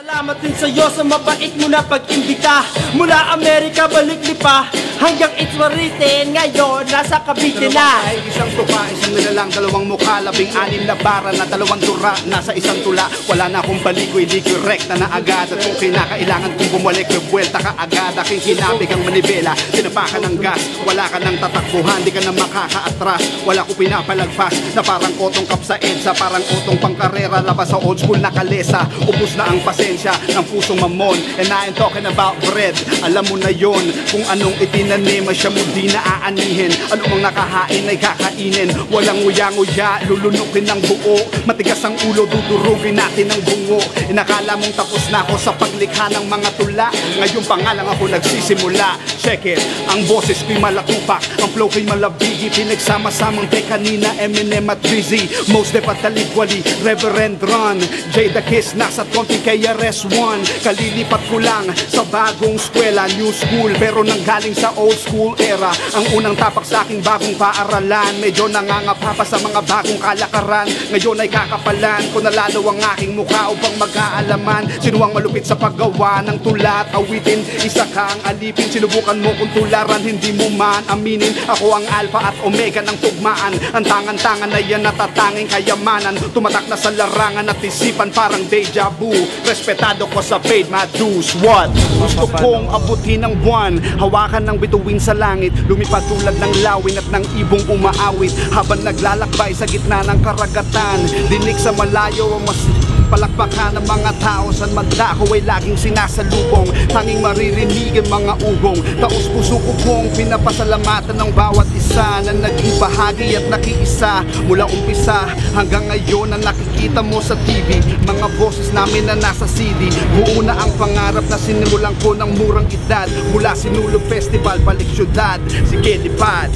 Salamat din sa'yo sa mabait mo na pag-imbita. Mula Amerika balik lipa hanggang Itswarite, ngayon nasa Cavite na. Ay isang tuka, isang nilalang, dalawang mukha, 16 na bara na dalawang tura, nasa isang tula. Wala na akong balikoy-likoy, rekta na agad. At kung kinakailangan kong bumalik, buwelta ka agad. Aking kinabig ang manibela, tinapakan ng gas. Wala ka nang tatakbuhan, di ka na makakaatras. Wala ko pinapalagpas, na parang otong kap sa EDSA. Parang otong pangkarera, labas sa old school na kalesa. Ubus na ang pasensya ng pusong mamon. And I ain't talking about bread, alam mo na yon. Kung anong itinanim, siya mo di na aanihin. Ano mang nakahain ay kakainin. Walang uyang-uya, lulunukin ng buo. Matigas ang ulo, dudurugin natin ng bungo. Inakala mong tapos na ako sa paglikha ng mga tula. Ngayon pa nga lang ako nagsisimula. Check it, ang boses ko'y malatupak, ang flow ko'y malabigi. Pinagsama-samang kay kanina, Eminem at Drizzy. Most Def at Taligwali, Reverend Ron, Jay the Kiss, nasa konting KRS-One. Kalilipat ko lang sa bagong eskwela, new school, pero nanggaling sa old school era. Ang unang tapak sa aking bagong paaralan, medyo nangangapa pa sa mga bagong kalakaran. Ngayon ay kakapalan ko na lalo ang aking mukha upang mag-aalaman. Sino ang malupit sa paggawa ng tula at awitin? Isa kang alipin, sinubukan mo kung tularan, hindi mo man aminin. Ako ang alpha at omega ng tugmaan, ang tangan-tangan na yan natatanging kayamanan. Tumatak na sa larangan at isipan parang deja vu. Respetado ko sa paid my dues. What? Gusto kong abutin ng buwan, hawakan ng bituin sa langit, lumipad tulad ng lawin at ng ibong umaawit. Habang naglalakbay sa gitna ng karagatan, dinig sa malayo ang mas palakpakan ng mga tao. San magdako ay laging sinasalubong, tanging maririnig ang mga ugong. Taos puso ko kong pinapasalamatan ng bawat isa na naging bahagi at nakiisa. Mula umpisa hanggang ngayon na nakikita mo sa TV, mga boses namin na nasa CD. Buo na ang pangarap na sinimulan ko ng murang edad. Mula Sinulog Festival, balik syudad, sige lipad.